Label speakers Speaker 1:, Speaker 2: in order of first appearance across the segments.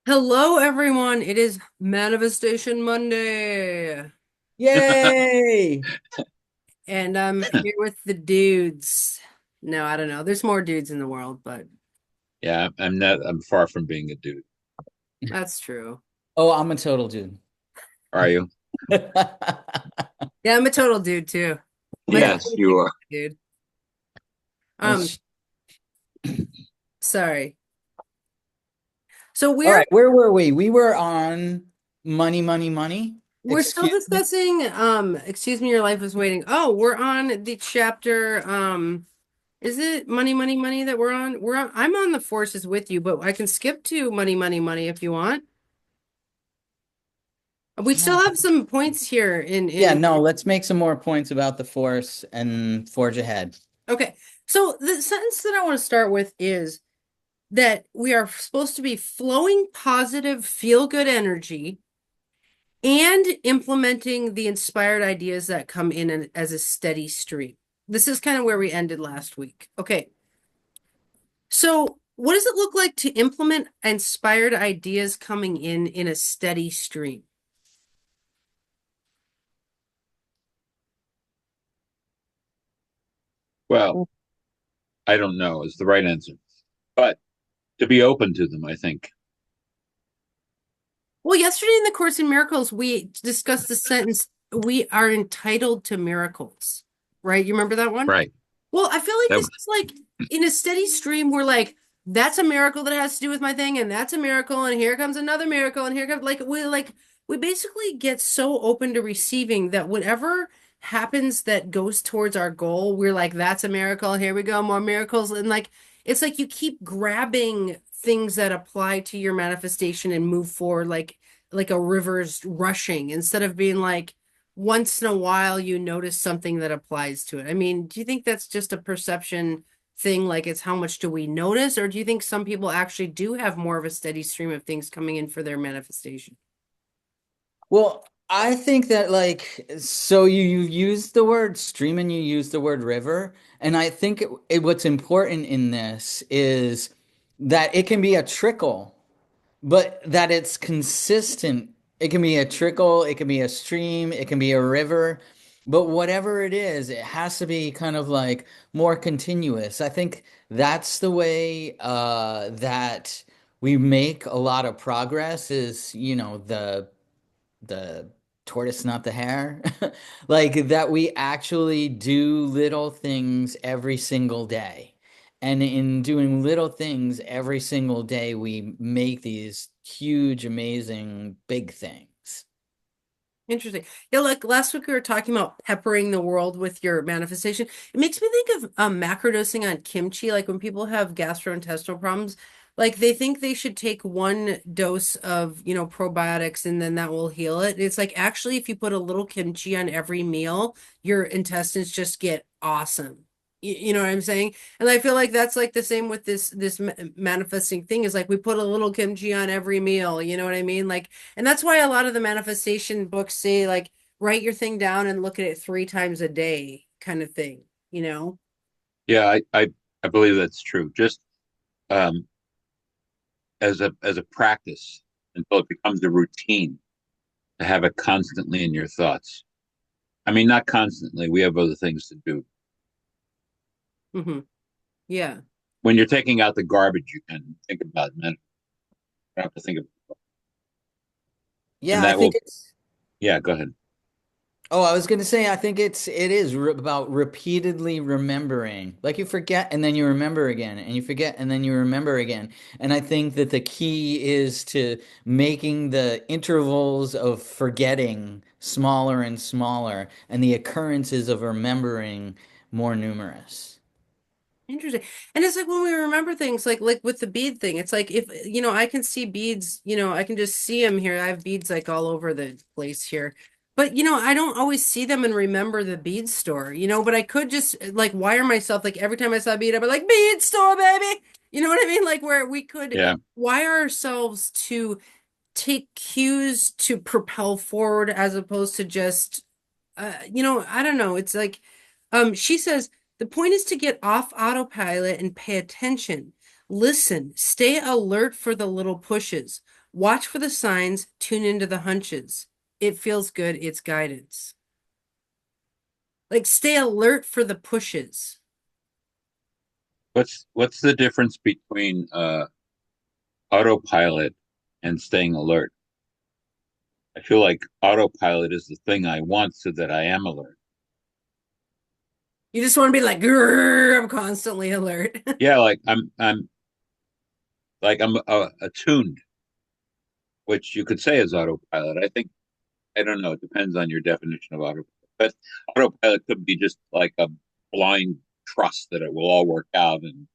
Speaker 1: Hello, everyone. It is Manifestation Monday,
Speaker 2: Yay!
Speaker 1: and I'm here with the dudes. No, I don't know. There's more dudes in the world, but
Speaker 3: Yeah, I'm not. I'm far from being a dude.
Speaker 1: that's true.
Speaker 2: Oh, I'm a total dude.
Speaker 3: Are you?
Speaker 1: Yeah, I'm a total dude too. My
Speaker 2: Yeah.
Speaker 3: Yes,
Speaker 1: family's
Speaker 3: you
Speaker 1: like
Speaker 3: are.
Speaker 1: a dude. Um,
Speaker 2: That's
Speaker 1: sorry. So
Speaker 2: all
Speaker 1: we're
Speaker 2: right. Where were we? We were on money, money, money.
Speaker 1: we're still
Speaker 2: Excuse me.
Speaker 1: discussing. Excuse me, your life is waiting. Oh, we're on the chapter. Is it money, money, money that we're on? We're on. I'm on the forces with you, but I can skip to money, money, money if you want. We still have some points here
Speaker 2: Yeah,
Speaker 1: in
Speaker 2: no, let's make some more points about the force and forge ahead.
Speaker 1: okay. So the sentence that I want to start with is that we are supposed to be flowing positive, feel-good energy and implementing the inspired ideas that come in as a steady stream. This is kind of where we ended last week. Okay. So what does it look like to implement inspired ideas coming in a steady stream?
Speaker 3: Well, I don't know is the right answer, but to be open to them, I think.
Speaker 1: Well, yesterday in the Course in Miracles, we discussed the sentence, we are entitled to miracles, right? You remember that one?
Speaker 3: Right.
Speaker 1: Well, I feel like
Speaker 3: That
Speaker 1: this is like in a steady stream, we're like, that's a miracle that has to do with my thing, and that's a miracle, and here comes another miracle, and here comes we basically get so open to receiving that whatever happens that goes towards our goal, we're like, that's a miracle, here we go, more miracles. And like it's like you keep grabbing things that apply to your manifestation and move forward like a river's rushing instead of being like once in a while you notice something that applies to it. I mean, do you think that's just a perception thing? Like it's how much do we notice? Or do you think some people actually do have more of a steady stream of things coming in for their manifestation?
Speaker 2: Well, I think that so you used the word stream and you used the word river, and I think what's important in this is that it can be a trickle but that it's consistent. It can be a trickle, it can be a stream, it can be a river, but whatever it is, it has to be kind of like more continuous. I think that's the way that we make a lot of progress is, the tortoise, not the hare. Like that we actually do little things every single day. And in doing little things every single day, we make these huge, amazing, big things.
Speaker 1: Interesting. Yeah, like last week we were talking about peppering the world with your manifestation. It makes me think of macrodosing on kimchi. Like when people have gastrointestinal problems, like they think they should take one dose of, probiotics and then that will heal it. It's like actually if you put a little kimchi on every meal, your intestines just get awesome. You know what I'm saying? And I feel like that's like the same with this manifesting thing is like we put a little kimchi on every meal, you know what I mean? Like and that's why a lot of the manifestation books say, like, write your thing down and look at it 3 times a day, kind of thing, you know?
Speaker 3: yeah, I believe that's true. Just um, as a practice until it becomes a routine to have it constantly in your thoughts. I mean, not constantly. We have other things to do.
Speaker 1: Hmm. Yeah.
Speaker 3: When you're taking out the garbage, you can think about it. You don't have to think of, and
Speaker 2: Yeah, I
Speaker 3: that
Speaker 2: think
Speaker 3: will.
Speaker 2: it's
Speaker 3: Yeah, go ahead.
Speaker 2: Oh, I was gonna say, I think it is about repeatedly remembering. Like you forget and then you remember again, and you forget and then you remember again. And I think that the key is to making the intervals of forgetting smaller and smaller, and the occurrences of remembering more numerous.
Speaker 1: Interesting. And it's like when we remember things like with the bead thing, it's like if I can see beads, I can just see them here. I have beads like all over the place here. But I don't always see them and remember the bead store, but I could just like wire myself like every time I saw a bead, I'd be like, bead store, baby. You know what I mean? Like where we could
Speaker 3: Yeah,
Speaker 1: wire ourselves to take cues to propel forward as opposed to just I don't know. It's like she says the point is to get off autopilot and pay attention. Listen, stay alert for the little pushes. Watch for the signs, tune into the hunches. It feels good, it's guidance. Like stay alert for the pushes.
Speaker 3: What's the difference between autopilot and staying alert? I feel like autopilot is the thing I want so that I am alert.
Speaker 1: You just want to be like, "Grrr, I'm constantly alert."
Speaker 3: Yeah, like I'm attuned, which you could say is autopilot. I think I don't know. It depends on your definition of autopilot. But autopilot could be just like a blind trust that it will all work out, and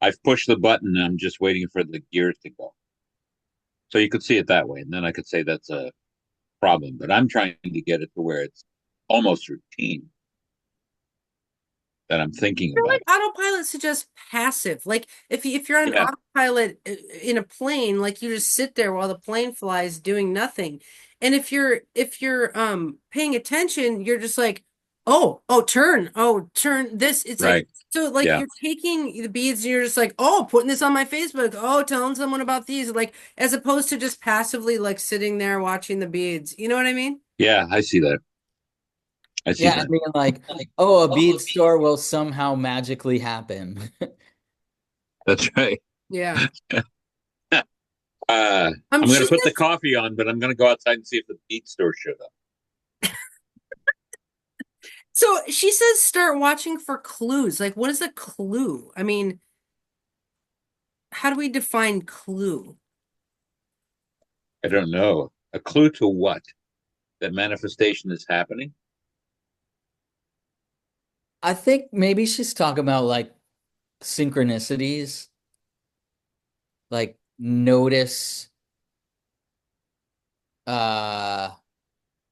Speaker 3: I've pushed the button and I'm just waiting for the gears to go. So you could see it that way, and then I could say that's a problem. But I'm trying to get it to where it's almost routine that I'm thinking
Speaker 1: Feel
Speaker 3: about
Speaker 1: like
Speaker 3: it.
Speaker 1: autopilot suggests passive. Like if you're on
Speaker 3: Yeah,
Speaker 1: autopilot in a plane, like you just sit there while the plane flies doing nothing. And if you're paying attention, you're just like, oh, turn this. It's like
Speaker 3: right.
Speaker 1: so like
Speaker 3: Yeah,
Speaker 1: you're taking the beads and you're just like, oh, putting this on my Facebook, oh, telling someone about these, like as opposed to just passively like sitting there watching the beads. You know what I mean?
Speaker 3: yeah. I see that. I see
Speaker 2: Yeah, I
Speaker 3: that.
Speaker 2: mean, like, oh, a bead store will somehow magically happen.
Speaker 3: That's right.
Speaker 1: Yeah.
Speaker 3: I'm going
Speaker 1: She
Speaker 3: to put the
Speaker 1: says
Speaker 3: coffee on, but I'm going to go outside and see if the beat store showed up.
Speaker 1: so she says start watching for clues. Like, what is a clue? I mean, how do we define clue?
Speaker 3: I don't know. A clue to what? That manifestation is happening?
Speaker 2: I think maybe she's talking about like synchronicities, like notice, uh,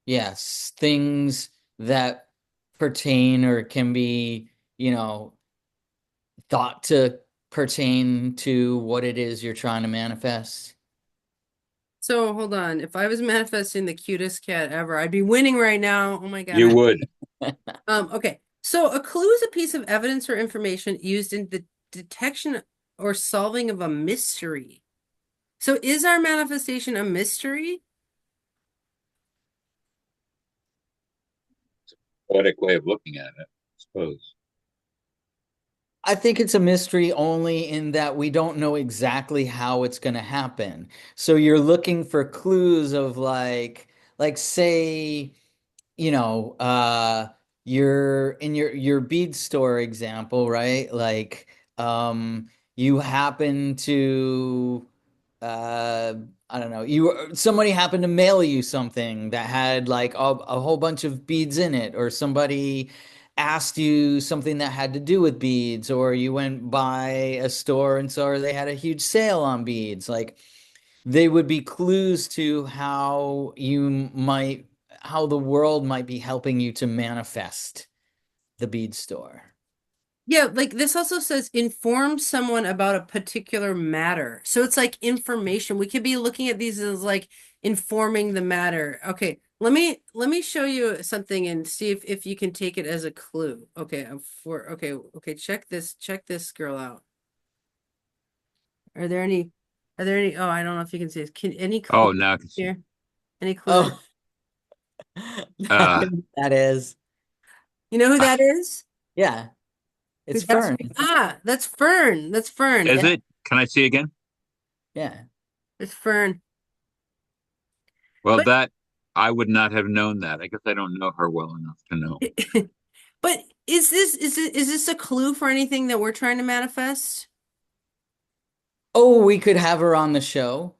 Speaker 2: yes, things that pertain or can be, you know, thought to pertain to what it is you're trying to manifest.
Speaker 1: So hold on. If I was manifesting the cutest cat ever, I'd be winning right now. Oh my
Speaker 3: You
Speaker 1: God.
Speaker 3: would.
Speaker 1: Okay. So a clue is a piece of evidence or information used in the detection or solving of a mystery. So is our manifestation a mystery?
Speaker 3: Poetic way of looking at it, I suppose.
Speaker 2: I think it's a mystery only in that we don't know exactly how it's going to happen. So you're looking for clues of like say, you know, you're in your bead store example, right? Like, you happen to, uh, I don't know, somebody happened to mail you something that had like a whole bunch of beads in it, or somebody asked you something that had to do with beads, or you went by a store and saw they had a huge sale on beads. Like, they would be clues to how the world might be helping you to manifest the bead store.
Speaker 1: Yeah, like this also says inform someone about a particular matter. So it's like information. We could be looking at these as like informing the matter. Okay, let me show you something and see if you can take it as a clue. Okay, okay, check this girl out. Are there any oh, I don't know if you can see this. Any clue
Speaker 3: Oh, now I can see.
Speaker 1: here? Any clues?
Speaker 2: Oh,
Speaker 3: Uh,
Speaker 2: that is,
Speaker 1: You know who that is?
Speaker 2: yeah, it's
Speaker 1: That's
Speaker 2: Fern.
Speaker 1: that's Fern. That's Fern.
Speaker 3: is
Speaker 2: Yeah,
Speaker 3: it? Can I see again?
Speaker 2: yeah.
Speaker 1: It's Fern.
Speaker 3: Well,
Speaker 1: But
Speaker 3: that I would not have known that. I guess I don't know her well enough to know.
Speaker 1: But is this a clue for anything that we're trying to manifest?
Speaker 2: Oh, we could have her on the show.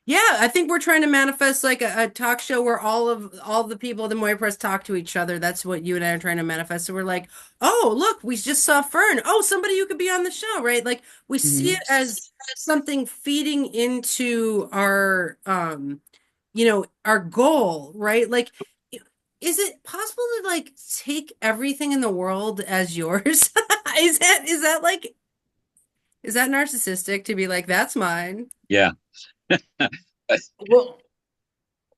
Speaker 1: Yeah, I think we're trying to manifest like a talk show where all the people at the Moira Press talk to each other. That's what you and I are trying to manifest. So we're like, oh, look, we just saw Fern. Oh, somebody who could be on the show, right? Like we see it
Speaker 2: Mhm.
Speaker 1: as something feeding into our our goal, right? Like is it possible to like take everything in the world as yours? Is that like is that narcissistic to be like, that's mine?
Speaker 3: Yeah.
Speaker 2: Well,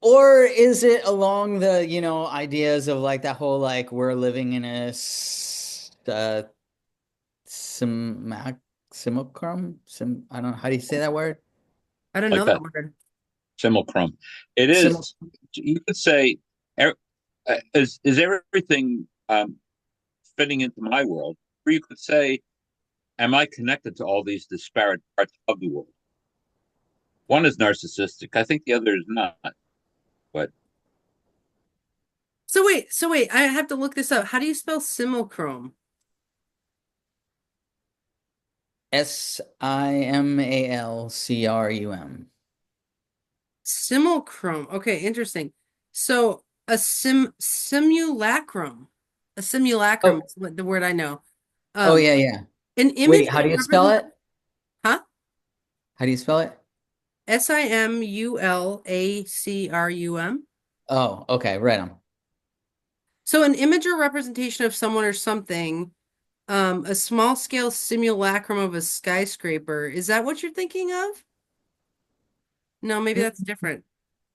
Speaker 2: or is it along the, ideas of like that whole like we're living in a simulacrum? I don't know, how do you say that word?
Speaker 1: I don't
Speaker 3: Like
Speaker 1: know that
Speaker 3: that.
Speaker 1: word.
Speaker 3: Simulcrum. It
Speaker 2: Sim
Speaker 3: is. You could say, is everything fitting into my world? Or you could say, am I connected to all these disparate parts of the world? One is narcissistic. I think the other is not. But
Speaker 1: So wait, I have to look this up. How do you spell simulchrome?
Speaker 2: Simalcrum.
Speaker 1: Simulchrome. Okay, interesting. So a simulacrum. A simulacrum
Speaker 2: Oh,
Speaker 1: is what the word I know.
Speaker 2: oh
Speaker 1: Um,
Speaker 2: yeah, yeah.
Speaker 1: an image
Speaker 2: Wait, how
Speaker 1: that
Speaker 2: do you spell
Speaker 1: represents,
Speaker 2: it?
Speaker 1: huh?
Speaker 2: How do you spell it?
Speaker 1: Simulacrum.
Speaker 2: Oh, okay, right on.
Speaker 1: So an image or representation of someone or something, a small scale simulacrum of a skyscraper. Is that what you're thinking of? No, maybe that's different.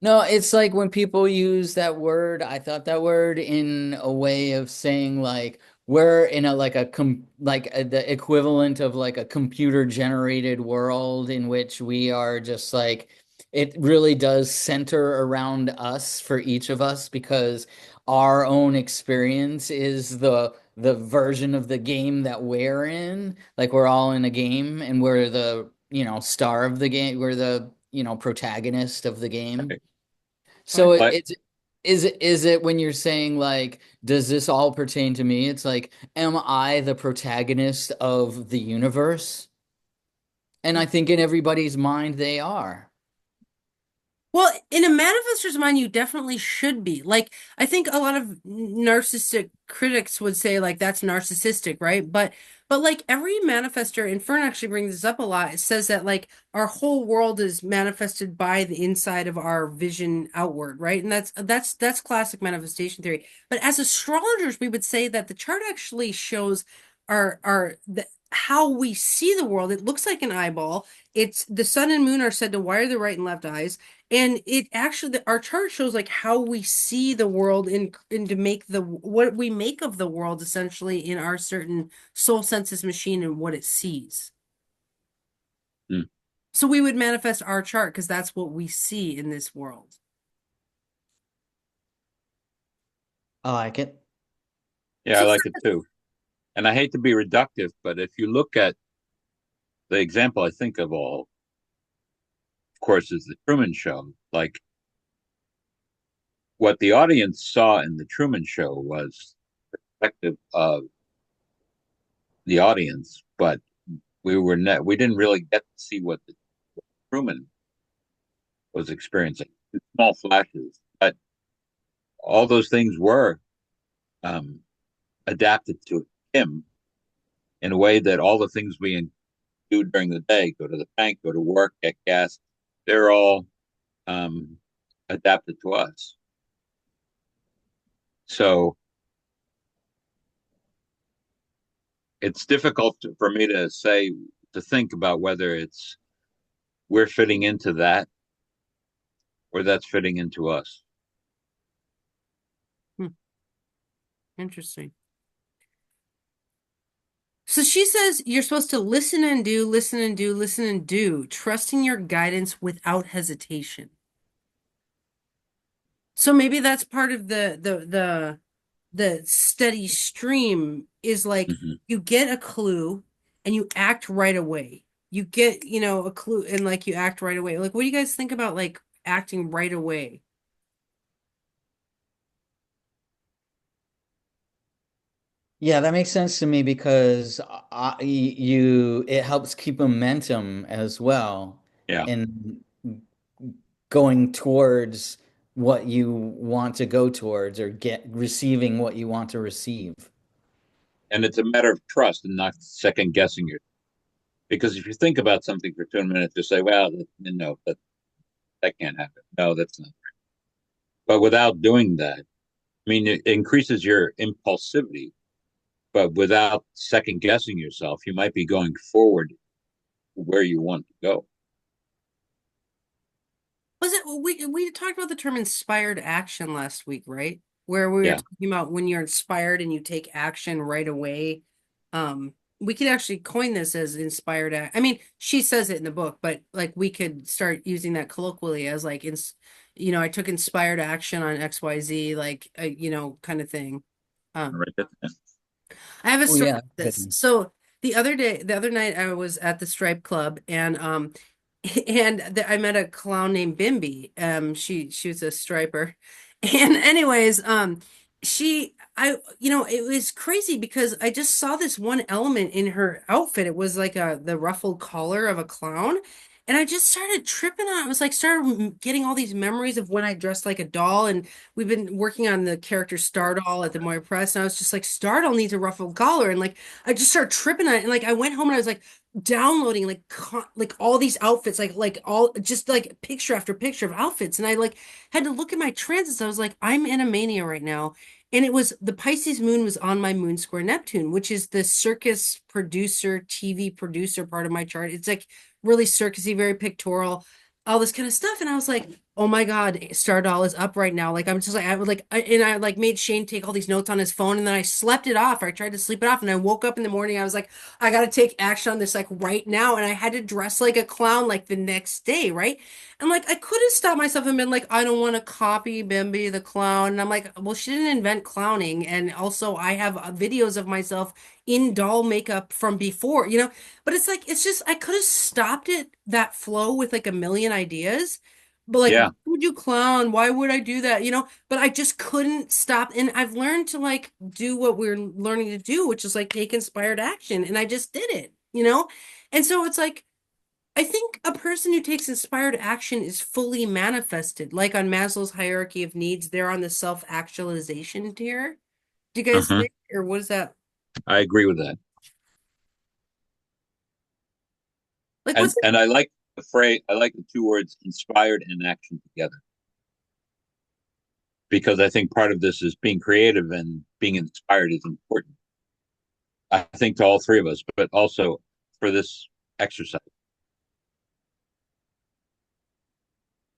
Speaker 2: No, it's like when people use that word, I thought that word in a way of saying like we're in a like a the equivalent of like a computer generated world in which we are just like it really does center around us for each of us because our own experience is the version of the game that we're in. Like we're all in a game and we're the, star of the game. We're the, protagonist of the game.
Speaker 3: right.
Speaker 2: So
Speaker 3: But
Speaker 2: is it when you're saying like, does this all pertain to me? It's like, am I the protagonist of the universe? And I think in everybody's mind they are.
Speaker 1: Well, in a manifestor's mind, you definitely should be. Like, I think a lot of narcissistic critics would say, like, that's narcissistic, right? But like every manifestor, and Fern actually brings this up a lot, it says that like our whole world is manifested by the inside of our vision outward, right? And that's classic manifestation theory. But as astrologers, we would say that the chart actually shows how we see the world. It looks like an eyeball. It's the sun and moon are said to wire the right and left eyes. And it actually, our chart shows like how we see the world in to make what we make of the world essentially in our certain soul census machine and what it sees.
Speaker 3: mm,
Speaker 1: So we would manifest our chart because that's what we see in this world.
Speaker 2: I like it.
Speaker 3: yeah, I
Speaker 1: So
Speaker 3: like it too. And I hate to be reductive, but if you look at the example I think of all, of course, is the Truman Show. Like what the audience saw in the Truman Show was perspective of the audience, but we didn't really get to see what the Truman was experiencing. Small flashes, but all those things were um, adapted to him in a way that all the things we do during the day, go to the bank, go to work, get gas, they're all um, adapted to us. So it's difficult for me to think about whether it's we're fitting into that or that's fitting into us.
Speaker 1: hmm, interesting. So she says you're supposed to listen and do, listen and do, listen and do, trusting your guidance without hesitation. So maybe that's part of the steady stream is like
Speaker 3: Mm-hmm.
Speaker 1: you get a clue and you act right away. You get, a clue and like you act right away. Like what do you guys think about like acting right away?
Speaker 2: Yeah, that makes sense to me because it helps keep momentum as well
Speaker 3: Yeah,
Speaker 2: in going towards what you want to go towards or get receiving what you want to receive.
Speaker 3: and it's a matter of trust and not second guessing your. Because if you think about something for 2 minutes, you say, "Well, no, that can't happen. No, that's not." But without doing that, I mean, it increases your impulsivity. But without second guessing yourself, you might be going forward where you want to go.
Speaker 1: Was it we talked about the term inspired action last week, right? Where we were
Speaker 3: Yeah,
Speaker 1: talking about when you're inspired and you take action right away. we could actually coin this as inspired act. I mean, she says it in the book, but like we could start using that colloquially as like I took inspired action on XYZ, like kind of thing.
Speaker 3: All
Speaker 1: Um,
Speaker 3: right.
Speaker 1: I have a
Speaker 2: Oh
Speaker 1: story
Speaker 2: yeah.
Speaker 1: about this. So the other night I was at the Stripe Club and I met a clown named Bimby. She was a striper. And anyways, it was crazy because I just saw this one element in her outfit. It was like the ruffled collar of a clown. And I just started tripping on it. I was like, started getting all these memories of when I dressed like a doll. And we've been working on the character Stardoll at the Moira Press. And I was just like, Stardoll needs a ruffled collar. And like, I just started tripping on it. And like, I went home and I was like, downloading like all these outfits like all just like picture after picture of outfits and I like had to look at my transits. I was like, I'm in a mania right now, and it was the Pisces moon was on my moon square Neptune, which is the circus producer, TV producer part of my chart. It's like really circusy, very pictorial, all this kind of stuff. And I was like, oh my God, Stardoll is up right now. Like I'm just like I would like and I like made Shane take all these notes on his phone, and then I slept it off, or I tried to sleep it off, and I woke up in the morning. I was like, I got to take action on this like right now. And I had to dress like a clown like the next day, right? And like I could have stopped myself and been like, I don't want to copy Bimby the clown. And I'm like, well, she didn't invent clowning. And also, I have videos of myself in doll makeup from before, But it's like, it's just, I could have stopped it that flow with like a million ideas. But like, why
Speaker 3: Yeah.
Speaker 1: would you clown? Why would I do that? But I just couldn't stop. And I've learned to like do what we're learning to do, which is like take inspired action. And I just did it? And so it's like, I think a person who takes inspired action is fully manifested. Like on Maslow's hierarchy of needs, they're on the self-actualization tier. Do you guys
Speaker 3: Uh-huh.
Speaker 1: think, or what is that?
Speaker 3: I agree with that.
Speaker 1: Like,
Speaker 3: And
Speaker 1: what's it?
Speaker 3: and I like the phrase. I like the two words inspired and action together because I think part of this is being creative and being inspired is important. I think to all three of us, but also for this exercise.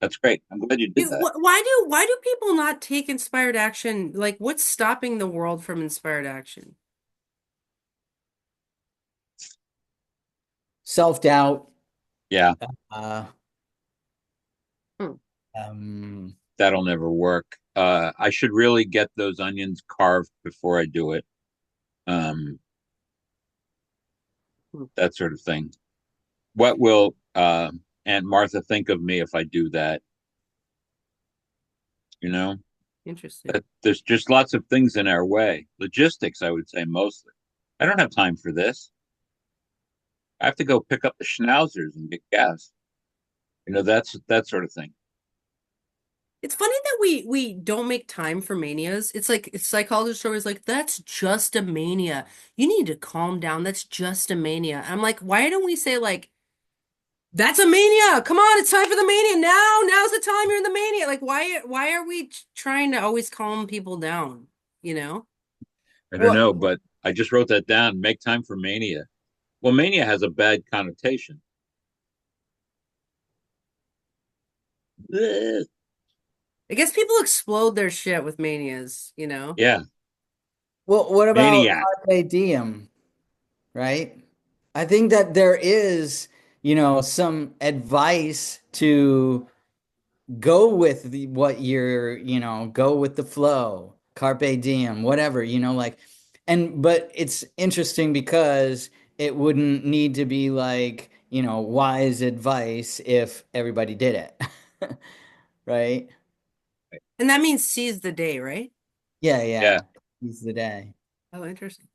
Speaker 3: That's great. I'm glad you did that.
Speaker 1: Why do people not take inspired action? Like, what's stopping the world from inspired action?
Speaker 2: Self-doubt.
Speaker 3: Yeah,
Speaker 2: Uh,
Speaker 1: Hmm,
Speaker 2: um,
Speaker 3: that'll never work. I should really get those onions carved before I do it. Um,
Speaker 1: hmm,
Speaker 3: that sort of thing. What will Aunt Martha think of me if I do that? You know,
Speaker 1: interesting.
Speaker 3: there's just lots of things in our way. Logistics, I would say mostly. I don't have time for this. I have to go pick up the schnauzers and get gas. That's that sort of thing.
Speaker 1: It's funny that we don't make time for manias. It's like psychologists are always like, that's just a mania. You need to calm down. That's just a mania. I'm like, why don't we say like, that's a mania. Come on, it's time for the mania. Now's the time you're in the mania. Like, why are we trying to always calm people down? You know?
Speaker 3: I don't know,
Speaker 2: well,
Speaker 3: but I just wrote that down. Make time for mania. Well, mania has a bad connotation. Ugh.
Speaker 1: I guess people explode their shit with manias?
Speaker 3: Yeah,
Speaker 2: what about
Speaker 3: maniac.
Speaker 2: carpe diem, right? I think that there is, some advice to go with what you're, go with the flow, carpe diem, whatever, like, but it's interesting because it wouldn't need to be like, wise advice if everybody did it, right?
Speaker 1: And that means seize the day, right?
Speaker 2: Yeah,
Speaker 3: Yeah.
Speaker 2: yeah. Seize the day.
Speaker 1: Oh, interesting.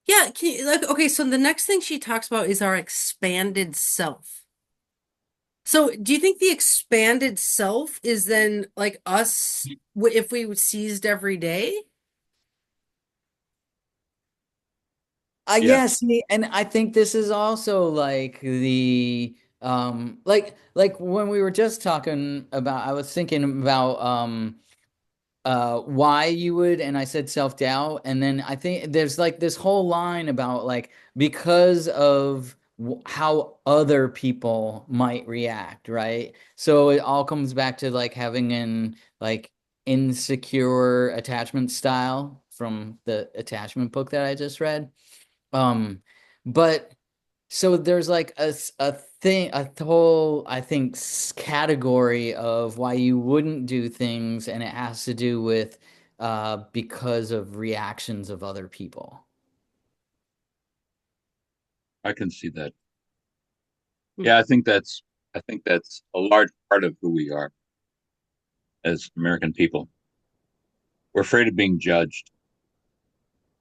Speaker 1: Yeah, like okay, so the next thing she talks about is our expanded self. So, do you think the expanded self is then like us if we seized every day?
Speaker 3: Yes.
Speaker 2: Yes, and I think this is also like the like when we were just talking about I was thinking about why you would, and I said self-doubt, and then I think there's like this whole line about like because of how other people might react, right? So it all comes back to like having an like insecure attachment style from the attachment book that I just read. But so there's like a thing, a whole, I think, category of why you wouldn't do things, and it has to do with because of reactions of other people.
Speaker 3: I can see that.
Speaker 1: Hmm.
Speaker 3: Yeah, I think that's a large part of who we are as American people. We're afraid of being judged.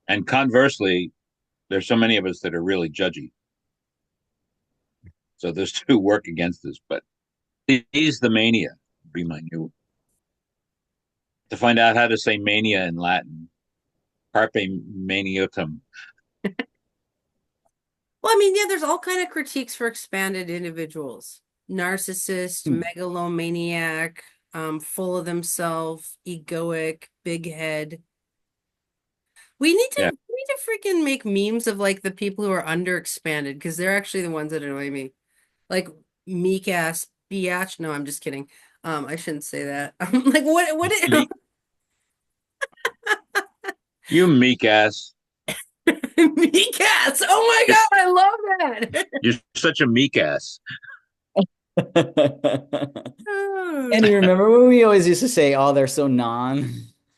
Speaker 3: And conversely, there's so many of us that are really judgy. So those two work against us. But ease the mania would be my new to find out how to say mania in Latin. Carpe maniatum.
Speaker 1: Well, I mean, yeah, there's all kind of critiques for expanded individuals. Narcissist,
Speaker 2: Hmm.
Speaker 1: megalomaniac, full of themselves, egoic, big head.
Speaker 3: Yeah.
Speaker 1: We need to freaking make memes of like the people who are underexpanded because they're actually the ones that annoy me. Like meek ass biatch. No, I'm just kidding. I shouldn't say that. Like
Speaker 3: Meek, you meek ass.
Speaker 1: meek ass. Oh my
Speaker 3: You're,
Speaker 1: God, I love that.
Speaker 3: you're such a meek ass.
Speaker 2: And you remember when we always used to say, "Oh, they're so non."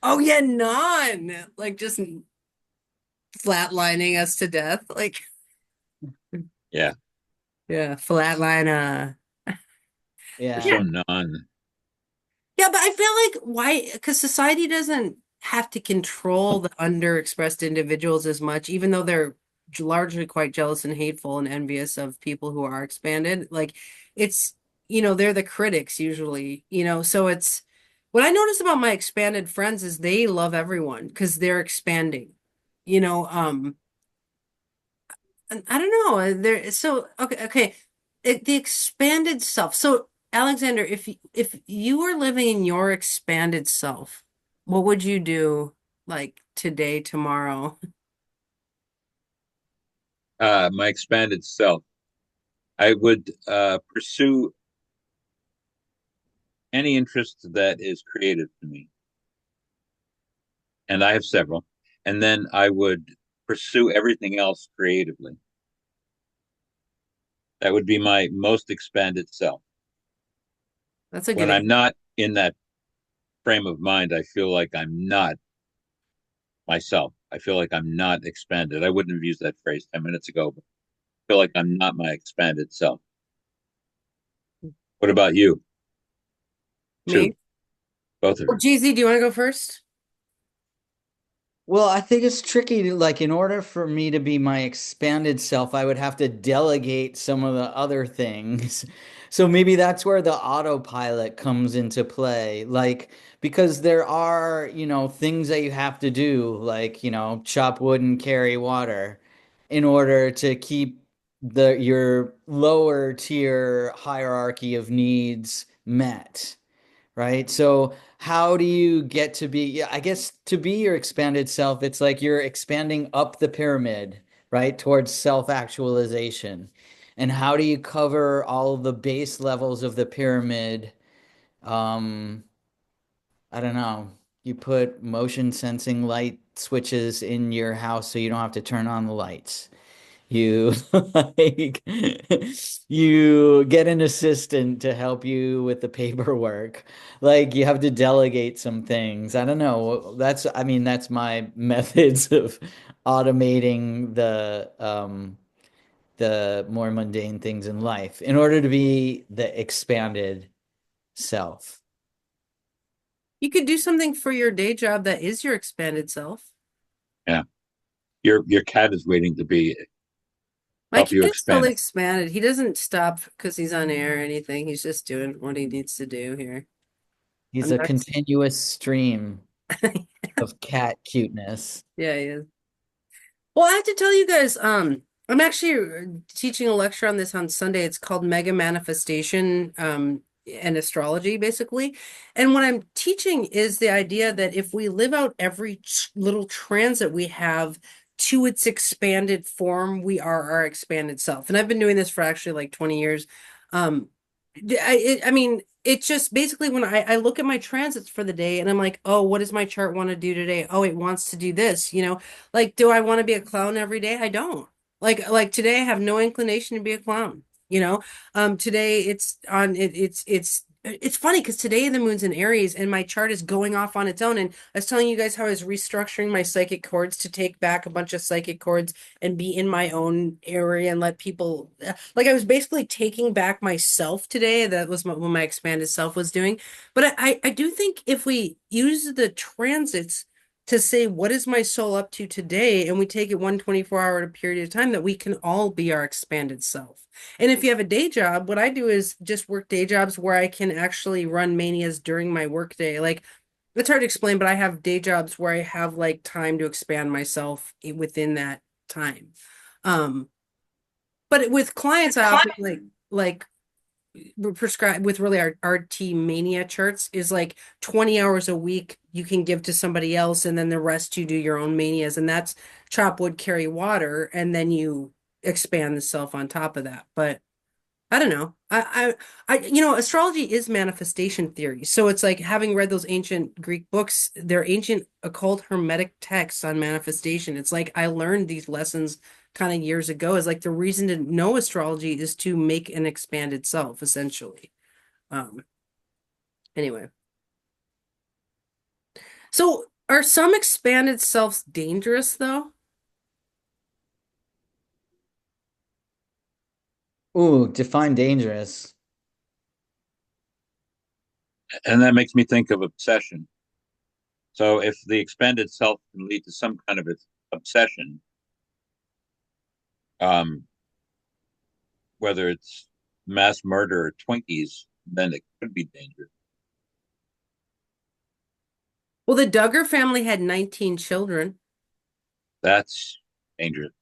Speaker 1: Oh yeah, none. Like just flatlining us to death. Like
Speaker 3: Yeah.
Speaker 1: yeah, flatliner.
Speaker 3: You're
Speaker 2: Yeah.
Speaker 1: Yeah.
Speaker 3: so non.
Speaker 1: Yeah, but I feel like why? Because society doesn't have to control the underexpressed individuals as much, even though they're largely quite jealous and hateful and envious of people who are expanded. Like it's, they're the critics usually, so it's what I notice about my expanded friends is they love everyone because they're expanding, you know, and I don't know. There, so okay. The expanded self. So, Alexander, if you were living in your expanded self, what would you do like today, tomorrow?
Speaker 3: My expanded self. I would pursue any interest that is creative to me, and I have several. And then I would pursue everything else creatively. That would be my most expanded self.
Speaker 1: That's a good
Speaker 3: When I'm
Speaker 1: answer.
Speaker 3: not in that frame of mind, I feel like I'm not myself. I feel like I'm not expanded. I wouldn't have used that phrase 10 minutes ago, but I feel like I'm not my expanded self. What about you?
Speaker 1: Me?
Speaker 3: Two, both of
Speaker 1: Well,
Speaker 3: you.
Speaker 1: GZ, do you want to go first?
Speaker 2: Well, I think it's tricky to like in order for me to be my expanded self, I would have to delegate some of the other things. So maybe that's where the autopilot comes into play. Like because there are, things that you have to do, like, chop wood and carry water in order to keep your lower tier hierarchy of needs met. Right? So how do you get to be, yeah, I guess to be your expanded self, it's like you're expanding up the pyramid, right, towards self-actualization. And how do you cover all of the base levels of the pyramid? Um, I don't know. You put motion sensing light switches in your house so you don't have to turn on the lights. You like you get an assistant to help you with the paperwork. Like you have to delegate some things. I don't know. I mean, that's my methods of automating the more mundane things in life in order to be the expanded self.
Speaker 1: You could do something for your day job that is your expanded self.
Speaker 3: Yeah. Your cat is waiting to be
Speaker 1: My
Speaker 3: help
Speaker 1: kid
Speaker 3: you
Speaker 1: is totally
Speaker 3: expand.
Speaker 1: expanded. He doesn't stop because he's on air or anything. He's just doing what he needs to do here.
Speaker 2: He's
Speaker 1: I'm
Speaker 2: a
Speaker 1: not.
Speaker 2: continuous stream of cat cuteness.
Speaker 1: Yeah, he is. Well, I have to tell you guys, I'm actually teaching a lecture on this on Sunday. It's called Mega Manifestation, and astrology, basically. And what I'm teaching is the idea that if we live out every little transit we have to its expanded form, we are our expanded self. And I've been doing this for actually like 20 years. Um, I mean, it's just basically when I look at my transits for the day and I'm like, oh, what does my chart want to do today? Oh, it wants to do this, like, do I want to be a clown every day? I don't. Like today I have no inclination to be a clown, you know? Today it's funny because today the moon's in Aries and my chart is going off on its own. And I was telling you guys how I was restructuring my psychic cords to take back a bunch of psychic cords and be in my own area and let people like I was basically taking back myself today. That was what my expanded self was doing. But I do think if we use the transits to say what is my soul up to today, and we take it 1 24 hour period of time, that we can all be our expanded self. And if you have a day job, what I do is just work day jobs where I can actually run manias during my work day. Like it's hard to explain, but I have day jobs where I have like time to expand myself within that time. um but with clients I often like prescribe with really our team mania charts is like 20 hours a week you can give to somebody else, and then the rest you do your own manias, and that's chop wood, carry water, and then you expand the self on top of that. But I don't know. Astrology is manifestation theory. So it's like having read those ancient Greek books, they're ancient occult hermetic texts on manifestation. It's like I learned these lessons kind of years ago. Is like the reason to know astrology is to make an expanded self, essentially. Um, anyway. So are some expanded selves dangerous though?
Speaker 2: Ooh, define dangerous.
Speaker 3: And that makes me think of obsession. So if the expanded self can lead to some kind of obsession, um, whether it's mass murder or Twinkies, then it could be dangerous.
Speaker 1: Well, the Duggar family had 19 children.
Speaker 3: That's dangerous.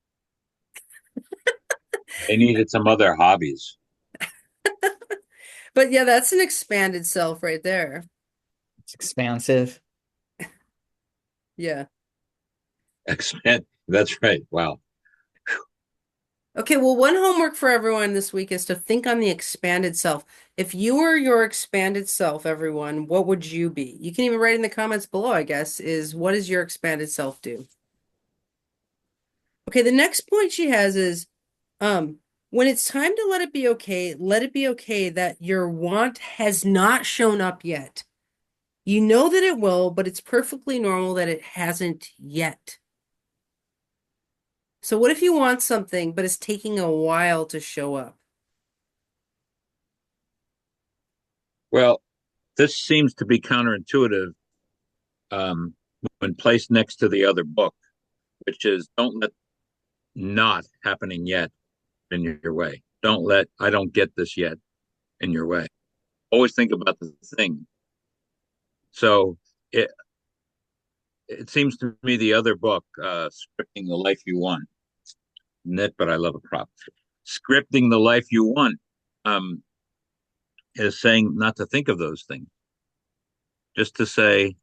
Speaker 3: They needed some other hobbies.
Speaker 1: But yeah, that's an expanded self right there.
Speaker 2: It's expansive.
Speaker 1: Yeah.
Speaker 3: Expand. That's right. Wow.
Speaker 1: Okay, well, one homework for everyone this week is to think on the expanded self. If you were your expanded self, everyone, what would you be? You can even write in the comments below, I guess, is what does your expanded self do? Okay, the next point she has is when it's time to let it be okay that your want has not shown up yet. You know that it will, but it's perfectly normal that it hasn't yet. So what if you want something, but it's taking a while to show up?
Speaker 3: Well, this seems to be counterintuitive um, when placed next to the other book, which is don't let not happening yet in your way. Don't let I don't get this yet in your way. Always think about the thing. So it seems to me the other book, Scripting the Life You Want, knit, but I love a prop. Scripting the Life You Want um, is saying not to think of those things, just to say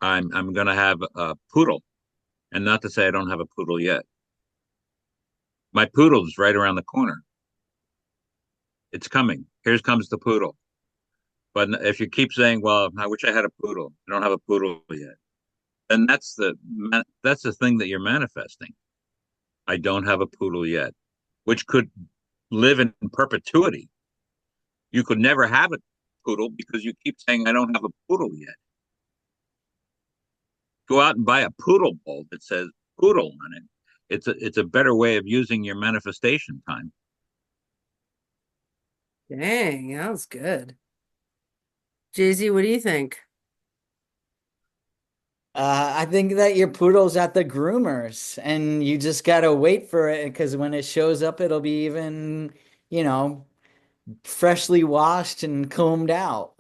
Speaker 3: I'm going to have a poodle, and not to say I don't have a poodle yet. My poodle is right around the corner. It's coming. Here comes the poodle. But if you keep saying, "Well, I wish I had a poodle," I don't have a poodle yet. And that's the thing that you're manifesting. I don't have a poodle yet, which could live in perpetuity. You could never have a poodle because you keep saying, "I don't have a poodle yet." Go out and buy a poodle bowl that says "poodle" on it. It's a better way of using your manifestation time.
Speaker 1: Dang, that was good. Jay-Z, what do you think?
Speaker 2: I think that your poodle's at the groomers and you just gotta wait for it because when it shows up, it'll be even, you know, freshly washed and combed out.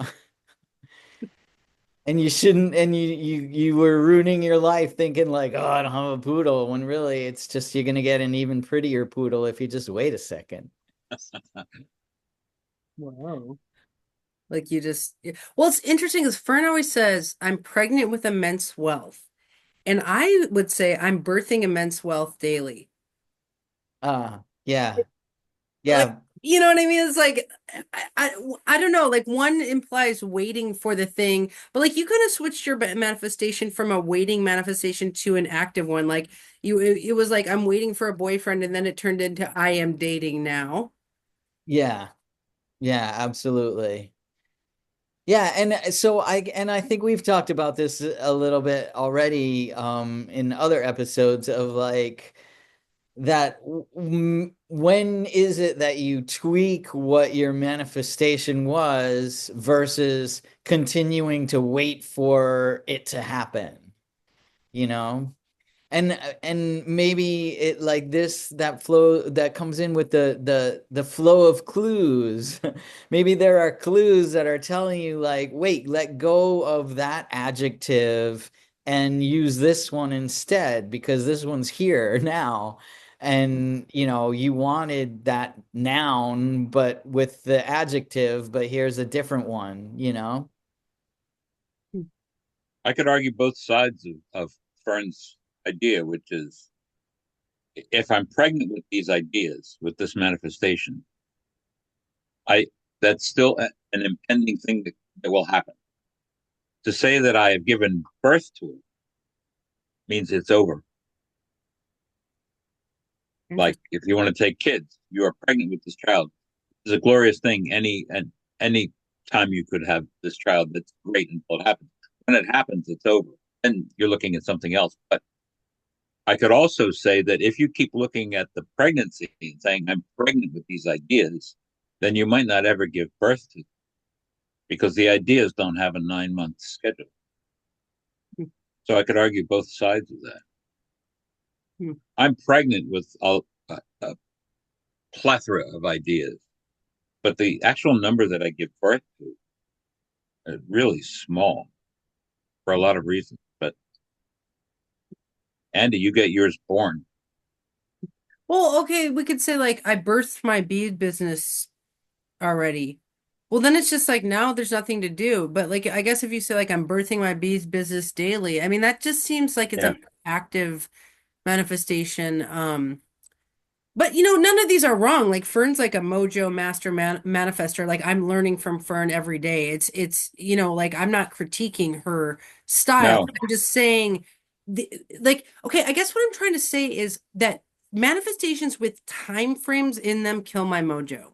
Speaker 2: And you shouldn't, and you were ruining your life thinking like, oh, I don't have a poodle, when really it's just you're gonna get an even prettier poodle if you just wait a second.
Speaker 1: Wow. Like you just, well, it's interesting because Fern always says, I'm pregnant with immense wealth. And I would say I'm birthing immense wealth daily.
Speaker 2: Yeah.
Speaker 1: Like,
Speaker 2: Yeah.
Speaker 1: You know what I mean? It's like I don't know. Like one implies waiting for the thing, but like you could have switched your manifestation from a waiting manifestation to an active one. Like it was like I'm waiting for a boyfriend, and then it turned into I am dating now.
Speaker 2: Yeah. Yeah, absolutely. Yeah, and so I think we've talked about this a little bit already in other episodes of like that when is it that you tweak what your manifestation was versus continuing to wait for it to happen, you know? And maybe it like this that flow that comes in with the flow of clues. Maybe there are clues that are telling you like, wait, let go of that adjective and use this one instead because this one's here now. And you wanted that noun but with the adjective, but here's a different one.
Speaker 3: I could argue both sides of Fern's idea, which is if I'm pregnant with these ideas, with this manifestation, I that's still an impending thing that will happen. To say that I have given birth to it means it's over. Like
Speaker 1: Interesting.
Speaker 3: if you want to take kids, you are pregnant with this child. It's a glorious thing. Any time you could have this child, that's great until it happens. When it happens, it's over. And you're looking at something else. But I could also say that if you keep looking at the pregnancy and saying, I'm pregnant with these ideas, then you might not ever give birth to them because the ideas don't have a 9 month schedule. So I could argue both sides of that. I'm pregnant with a plethora of ideas, but the actual number that I give birth to is really small for a lot of reasons. But Andy, you get yours born.
Speaker 1: Well, okay, we could say like I birthed my bead business already. Well, then it's just like now there's nothing to do. But like I guess if you say like I'm birthing my bees business daily, I mean that just seems like it's
Speaker 3: Yeah.
Speaker 1: an active manifestation. But none of these are wrong. Like Fern's like a mojo master manifester. Like I'm learning from Fern every day. It's like I'm not critiquing her style.
Speaker 3: No.
Speaker 1: I'm just saying like okay, I guess what I'm trying to say is that manifestations with time frames in them kill my mojo.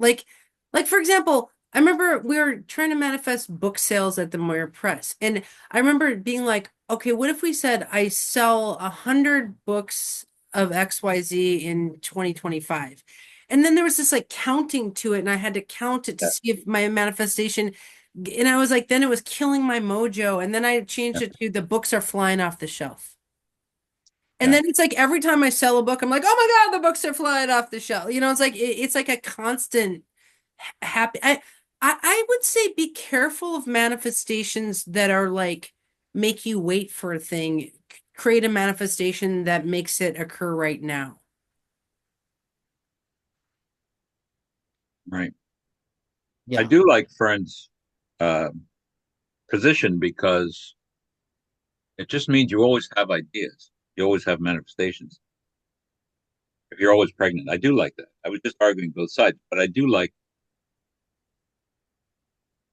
Speaker 1: Like, like for example, I remember we were trying to manifest book sales at the Moira Press, and I remember being like, okay, what if we said I sell 100 books of XYZ in 2025? And then there was this like counting to it, and I had to count it to
Speaker 3: Yeah.
Speaker 1: see if my manifestation, and I was like, then it was killing my mojo, and then I changed
Speaker 3: Yeah.
Speaker 1: it to the books are flying off the shelf. And
Speaker 3: Yeah.
Speaker 1: then it's like every time I sell a book, I'm like, oh my God, the books are flying off the shelf. It's like it's like a constant happy. I would say be careful of manifestations that are like make you wait for a thing. Create a manifestation that makes it occur right now.
Speaker 3: Right. I
Speaker 2: Yeah.
Speaker 3: do like Fern's uh, position because it just means you always have ideas. You always have manifestations. If you're always pregnant, I do like that. I was just arguing both sides, but I do like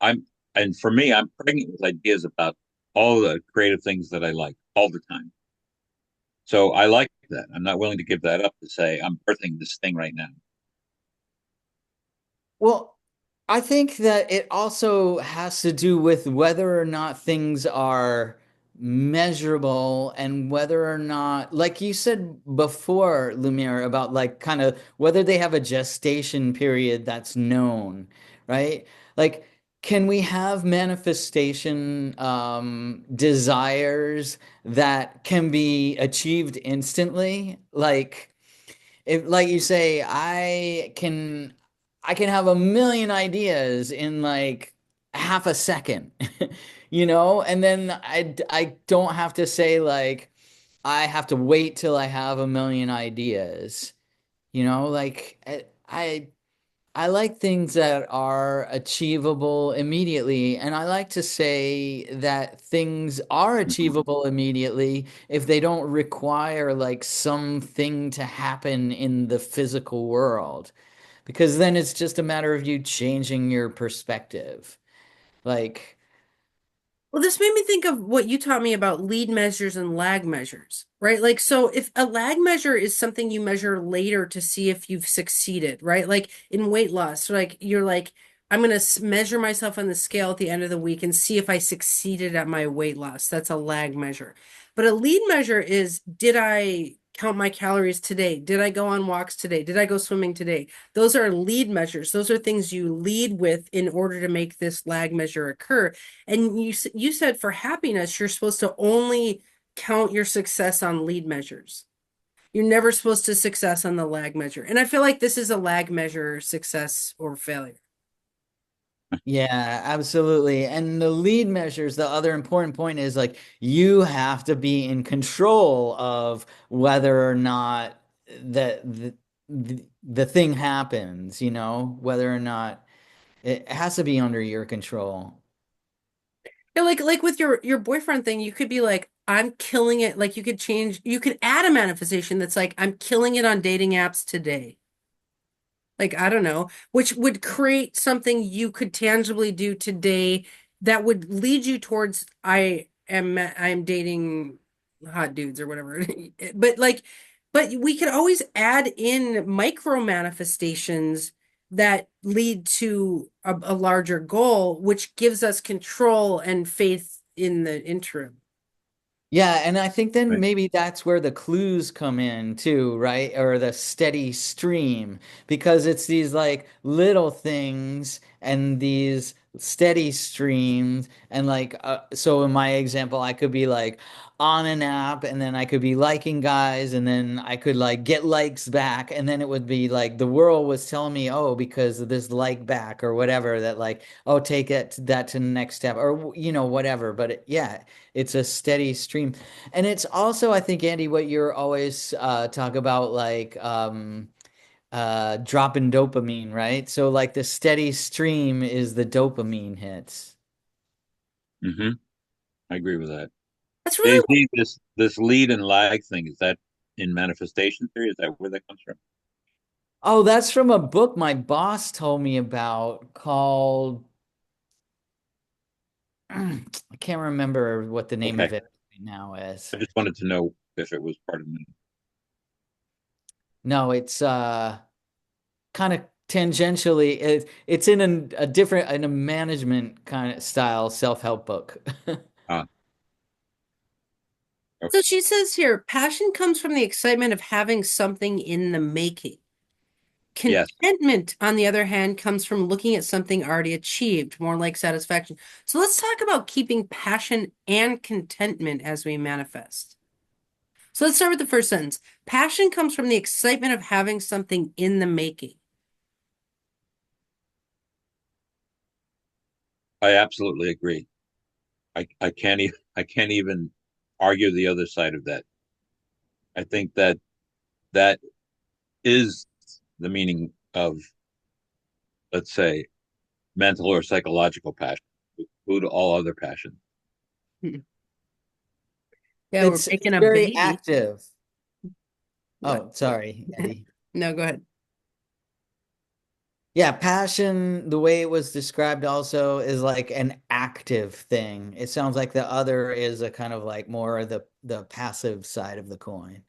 Speaker 3: I'm and for me, I'm pregnant with ideas about all the creative things that I like all the time. So I like that. I'm not willing to give that up to say I'm birthing this thing right now.
Speaker 2: Well, I think that it also has to do with whether or not things are measurable and whether or not, like you said before, Lumiere, about like kind of whether they have a gestation period that's known, right? Like, can we have manifestation desires that can be achieved instantly? Like, if like you say I can have a million ideas in like half a second, and then I don't have to say like I have to wait till I have a million ideas, like I like things that are achievable immediately, and I like to say that things are achievable immediately if they don't require like something to happen in the physical world. because then it's just a matter of you changing your perspective. Like,
Speaker 1: Well, this made me think of what you taught me about lead measures and lag measures, right? Like, so if a lag measure is something you measure later to see if you've succeeded, right? Like in weight loss, like you're like, I'm going to measure myself on the scale at the end of the week and see if I succeeded at my weight loss. That's a lag measure. But a lead measure is, did I count my calories today? Did I go on walks today? Did I go swimming today? Those are lead measures. Those are things you lead with in order to make this lag measure occur. And you said for happiness, you're supposed to only count your success on lead measures. You're never supposed to success on the lag measure. And I feel like this is a lag measure, success or failure.
Speaker 2: yeah, absolutely. And the lead measures, the other important point is like you have to be in control of whether or not the thing happens, whether or not it has to be under your control.
Speaker 1: Yeah, like with your boyfriend thing, you could be like, I'm killing it. Like you could change, you could add a manifestation that's like, I'm killing it on dating apps today. Like, I don't know, which would create something you could tangibly do today that would lead you towards I'm dating hot dudes or whatever. But like, but we could always add in micro manifestations that lead to a larger goal, which gives us control and faith in the interim.
Speaker 2: Yeah, and I think then
Speaker 3: Right.
Speaker 2: maybe that's where the clues come in too, right? Or the steady stream, because it's these like little things and these steady streams. And like, so in my example, I could be like on an app and then I could be liking guys and then I could like get likes back. And then it would be like the world was telling me, oh, because of this like back or whatever, that like, oh, take that to the next step or, whatever. But yeah, it's a steady stream. And it's also, I think, Andy, what you're always talk about, like dropping dopamine, right? So like the steady stream is the dopamine hits.
Speaker 3: Hmm. I agree with that.
Speaker 1: That's
Speaker 3: Do you
Speaker 1: really
Speaker 3: see this lead and lag thing? Is that in manifestation theory? Is that where that comes from?
Speaker 2: Oh, that's from a book my boss told me about called I can't remember what the name
Speaker 3: Okay.
Speaker 2: of it right now is.
Speaker 3: I just wanted to know if it was part of it.
Speaker 2: No, it's kind of tangentially it's in a different in a management kind of style self-help book.
Speaker 3: Ah, okay.
Speaker 1: so she says here, passion comes from the excitement of having something in the making.
Speaker 3: Yes.
Speaker 1: Contentment, on the other hand, comes from looking at something already achieved, more like satisfaction. So let's talk about keeping passion and contentment as we manifest. So let's start with the first sentence. Passion comes from the excitement of having something in the making.
Speaker 3: I absolutely agree. I can't even argue the other side of that. I think that that is the meaning of, let's say, mental or psychological passion, who to all other passion.
Speaker 1: Yeah, we're
Speaker 2: It's
Speaker 1: making a
Speaker 2: very
Speaker 1: baby.
Speaker 2: active.
Speaker 1: What?
Speaker 2: Oh, sorry, Eddie.
Speaker 1: No, go ahead.
Speaker 2: Yeah, passion, the way it was described also is like an active thing. It sounds like the other is a kind of like more the passive side of the coin.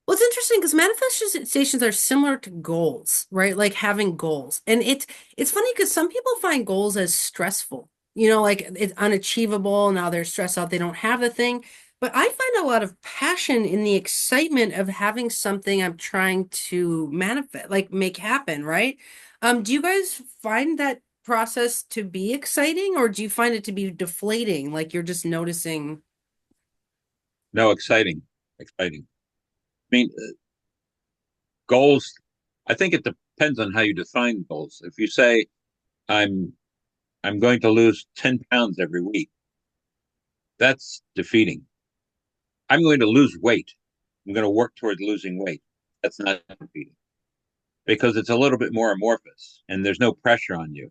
Speaker 1: Well, it's interesting because manifestations are similar to goals, right? Like having goals. And it's funny because some people find goals as stressful. Like it's unachievable. Now they're stressed out, they don't have the thing. But I find a lot of passion in the excitement of having something I'm trying to manifest, like make happen, right? Do you guys find that process to be exciting or do you find it to be deflating? Like you're just noticing.
Speaker 3: No, exciting, exciting. I mean, goals. I think it depends on how you define goals. If you say I'm I'm going to lose 10 pounds every week, that's defeating. I'm going to lose weight. I'm going to work towards losing weight. That's not defeating because it's a little bit more amorphous and there's no pressure on you.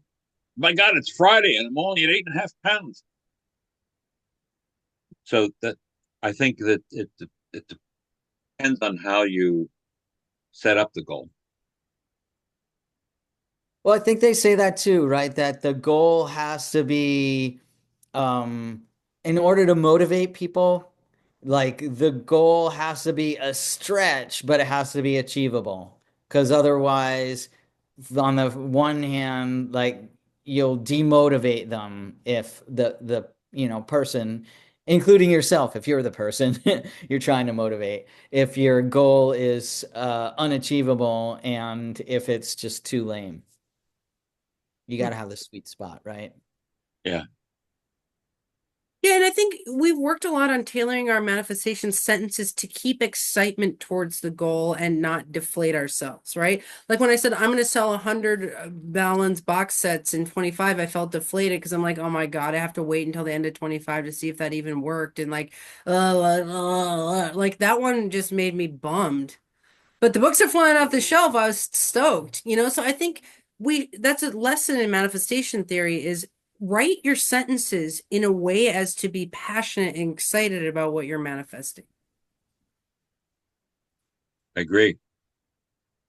Speaker 3: My God, it's Friday and I'm only at 8.5 pounds. So that I think that it depends on how you set up the goal.
Speaker 2: Well, I think they say that too, right? That the goal has to be, um, in order to motivate people, like the goal has to be a stretch, but it has to be achievable. Because otherwise, on the one hand, like you'll demotivate them if the person, including yourself, if you're the person you're trying to motivate, if your goal is unachievable and if it's just too lame. You got to have the sweet spot, right?
Speaker 3: Yeah,
Speaker 1: Yeah, and I think we've worked a lot on tailoring our manifestation sentences to keep excitement towards the goal and not deflate ourselves, right? Like when I said I'm going to sell 100 balance box sets in 25, I felt deflated because I'm like, oh my God, I have to wait until the end of 25 to see if that even worked. And like that one just made me bummed. But the books are flying off the shelf. I was stoked, So I think that's a lesson in manifestation theory is write your sentences in a way as to be passionate and excited about what you're manifesting.
Speaker 3: I agree.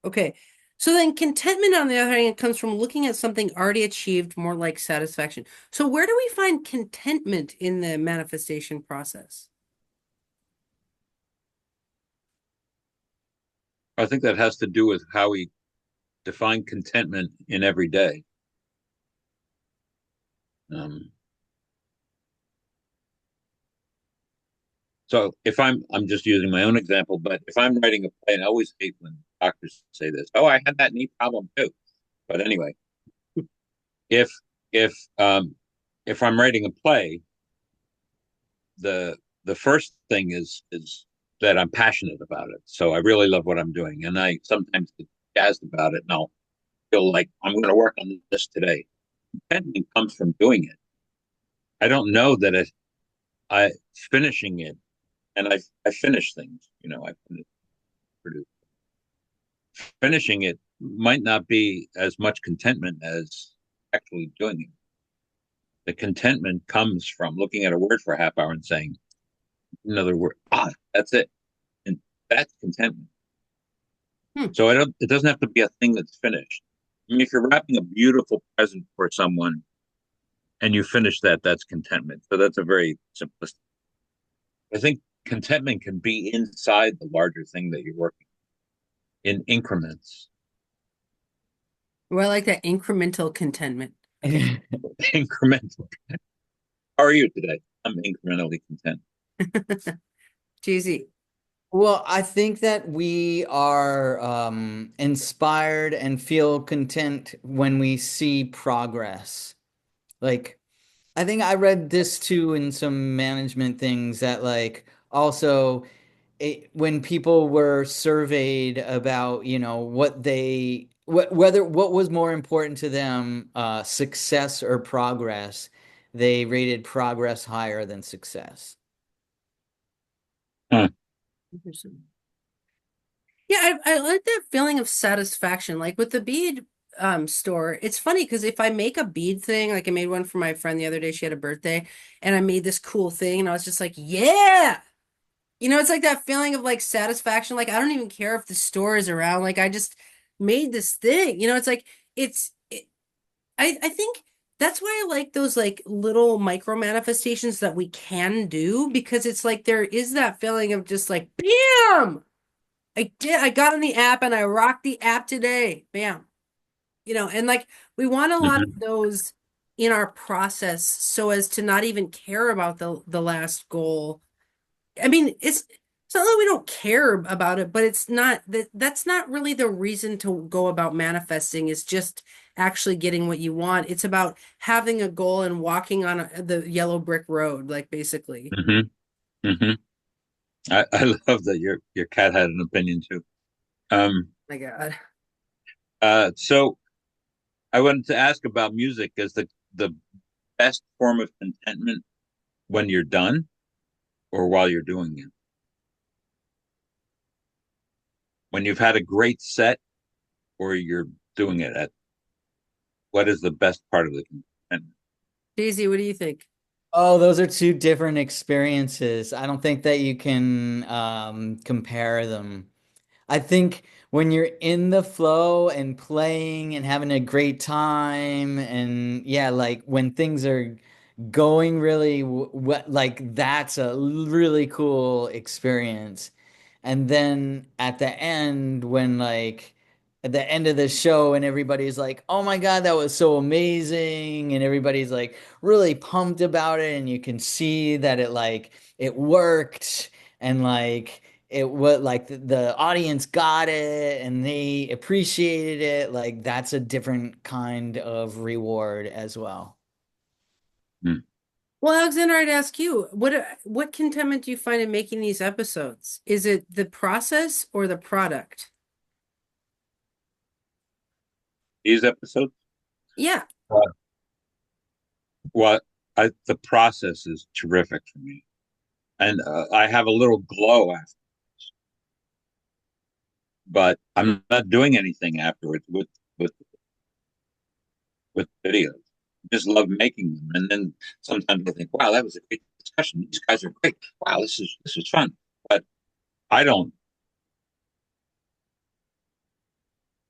Speaker 1: Okay. So then contentment, on the other hand, comes from looking at something already achieved, more like satisfaction. So where do we find contentment in the manifestation process?
Speaker 3: I think that has to do with how we define contentment in every day. Um, so if I'm just using my own example, but if I'm writing a play, and I always hate when doctors say this, oh, I had that knee problem too. But anyway, if if um if I'm writing a play, the first thing is that I'm passionate about it. So I really love what I'm doing, and I sometimes get jazzed about it, and I'll feel like I'm going to work on this today. Contentment comes from doing it. I don't know that I finishing it, and I finish things. I produce. Finishing it might not be as much contentment as actually doing it. The contentment comes from looking at a word for a half hour and saying another word. That's it, and that's contentment.
Speaker 1: Hmm.
Speaker 3: So it doesn't have to be a thing that's finished. I mean, if you're wrapping a beautiful present for someone and you finish that, that's contentment. So that's a very simplistic. I think contentment can be inside the larger thing that you're working in increments.
Speaker 1: Well, I like that incremental contentment.
Speaker 3: Incremental. How are you today? I'm incrementally content.
Speaker 1: Cheesy.
Speaker 2: Well, I think that we are inspired and feel content when we see progress. Like, I think I read this too in some management things that, like, also when people were surveyed about, what was more important to them, success or progress, they rated progress higher than success.
Speaker 3: Huh.
Speaker 1: Interesting. Yeah, I like that feeling of satisfaction. Like with the bead store, it's funny because if I make a bead thing, like I made one for my friend the other day, she had a birthday, and I made this cool thing, and I was just like, yeah. It's like that feeling of like satisfaction. Like I don't even care if the store is around. Like I just made this thing. It's like I think that's why I like those like little micro manifestations that we can do because it's like there is that feeling of just like bam. I did. I got on the app and I rocked the app today. Bam. And like we want a lot of
Speaker 3: Mm-hmm.
Speaker 1: those in our process so as to not even care about the last goal. I mean, it's not that we don't care about it, but it's not that's not really the reason to go about manifesting is just actually getting what you want. It's about having a goal and walking on the yellow brick road, like basically.
Speaker 3: Mm-hmm. Mm-hmm. I love that your cat had an opinion too. Um,
Speaker 1: My God.
Speaker 3: so I wanted to ask about music. Is the best form of contentment when you're done or while you're doing it? When you've had a great set or you're doing it at what is the best part of the contentment?
Speaker 1: Daisy, what do you think?
Speaker 2: Oh, those are two different experiences. I don't think that you can compare them. I think when you're in the flow and playing and having a great time and yeah, like when things are going really what like that's a really cool experience. And then at the end, when like at the end of the show and everybody's like, "Oh my God, that was so amazing." And everybody's like really pumped about it and you can see that it worked and like it was like the audience got it and they appreciated it. Like that's a different kind of reward as well.
Speaker 3: Hmm.
Speaker 1: Well, Alexander, I'd ask you, what contentment do you find in making these episodes? Is it the process or the product?
Speaker 3: These episodes,
Speaker 1: Yeah.
Speaker 3: uh, well, the process is terrific for me, and I have a little glow after, but I'm not doing anything afterwards with with videos. I just love making them, and then sometimes I think, "Wow, that was a great discussion. These guys are great. Wow, this is fun." But I don't.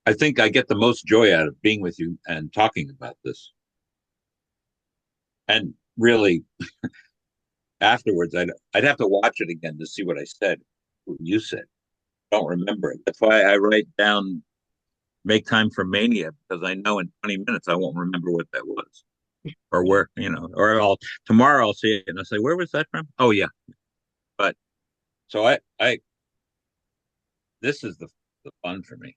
Speaker 3: I think I get the most joy out of being with you and talking about this. And really, afterwards, I'd have to watch it again to see what I said, what you said. I don't remember it. That's why I write down "make time for mania" because I know in 20 minutes I won't remember what that was or where, or tomorrow I'll see it and I'll say, "Where was that from?" Oh yeah. But so this is the fun for me.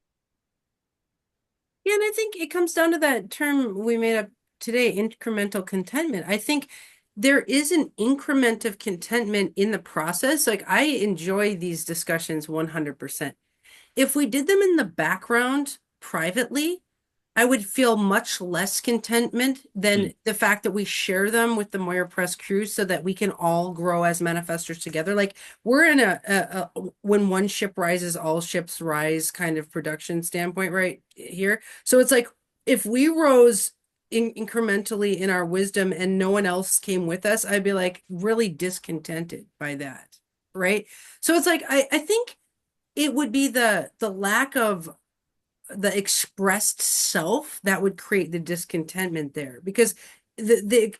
Speaker 1: Yeah, and I think it comes down to that term we made up today, incremental contentment. I think there is an increment of contentment in the process. Like I enjoy these discussions 100%. If we did them in the background privately, I would feel much less contentment
Speaker 3: Mm.
Speaker 1: than the fact that we share them with the Moira Press crew so that we can all grow as manifestors together. Like we're in a when one ship rises, all ships rise kind of production standpoint right here. So it's like if we rose incrementally in our wisdom and no one else came with us, I'd be like really discontented by that. Right. So it's like I think it would be the lack of the expressed self that would create the discontentment there because the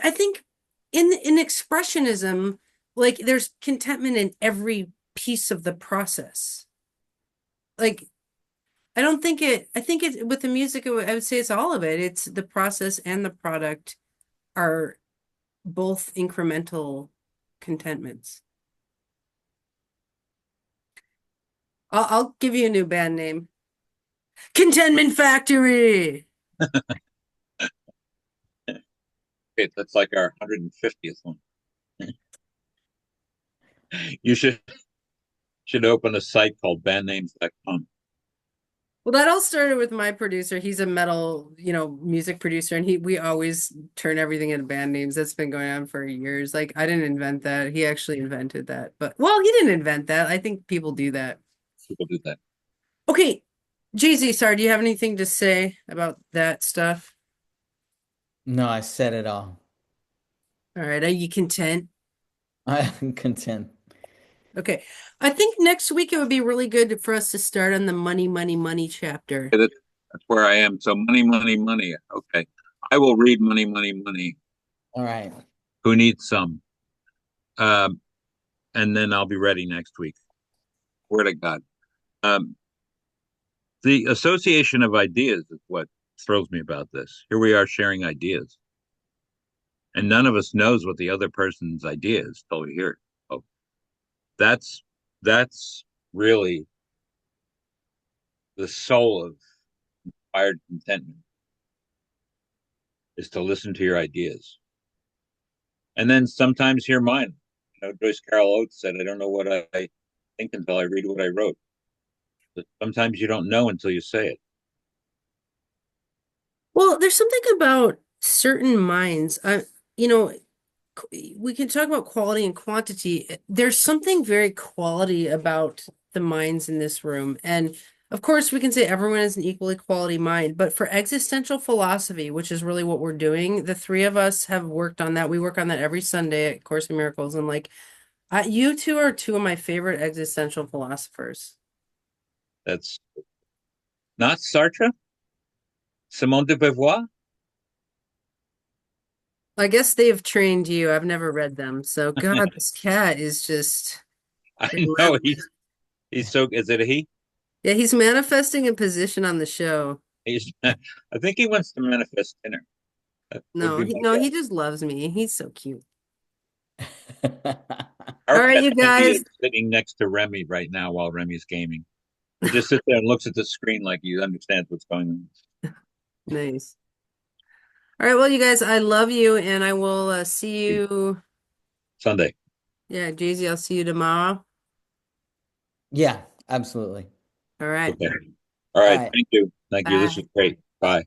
Speaker 1: I think in expressionism like there's contentment in every piece of the process. Like I don't think it I think it with the music I would say it's all of it. It's the process and the product are both incremental contentments. I'll give you a new band name. Contentment Factory.
Speaker 3: Okay, that's like our 150th one. You should open a site called bandnames.com.
Speaker 1: Well, that all started with my producer. He's a metal, music producer, and we always turn everything into band names. That's been going on for years. Like I didn't invent that. He actually invented that. But well, he didn't invent that. I think people do that.
Speaker 3: People do that.
Speaker 1: Okay, Jay-Z, sorry, do you have anything to say about that stuff?
Speaker 2: No, I said it all.
Speaker 1: All right, are you content?
Speaker 2: I'm content.
Speaker 1: Okay. I think next week it would be really good for us to start on the money, money, money chapter.
Speaker 3: Okay, that's where I am. So money, money, money. Okay. I will read money, money, money.
Speaker 2: All right.
Speaker 3: Who needs some? Um, and then I'll be ready next week. Word of God. Um, the association of ideas is what thrills me about this. Here we are sharing ideas, and none of us knows what the other person's idea is till we hear it. Oh, that's that's really the soul of inspired contentment is to listen to your ideas, and then sometimes hear mine. Joyce Carol Oates said, "I don't know what I think until I read what I wrote." But sometimes you don't know until you say it.
Speaker 1: Well, there's something about certain minds. You know, we can talk about quality and quantity. There's something very quality about the minds in this room. And of course, we can say everyone has an equally quality mind, but for existential philosophy, which is really what we're doing, the three of us have worked on that. We work on that every Sunday at Course in Miracles. And like, you two are two of my favorite existential philosophers.
Speaker 3: That's not Sartre, Simone de Beauvoir.
Speaker 1: I guess they've trained you. I've never read them. So God, this cat is just
Speaker 3: I know
Speaker 1: relentless.
Speaker 3: he's so. Is it a he?
Speaker 1: Yeah, he's manifesting a position on the show.
Speaker 3: He's. I think he wants to manifest dinner. That would
Speaker 1: No,
Speaker 3: be
Speaker 1: he
Speaker 3: my
Speaker 1: no,
Speaker 3: guess.
Speaker 1: he just loves me. He's so cute.
Speaker 3: Our
Speaker 1: All right,
Speaker 3: pet
Speaker 1: you
Speaker 3: monkey
Speaker 1: guys.
Speaker 3: is sitting next to Remy right now while Remy's gaming. He just sits there and looks at the screen like he understands what's going on.
Speaker 1: Nice. All right, well, you guys, I love you, and I will see you.
Speaker 3: Sunday.
Speaker 1: Yeah, Jay-Z, I'll see you tomorrow.
Speaker 2: Yeah, absolutely.
Speaker 1: All right.
Speaker 3: Okay. All
Speaker 2: All
Speaker 3: right.
Speaker 2: right.
Speaker 3: Thank you. Thank you. This
Speaker 1: Bye.
Speaker 3: was great. Bye.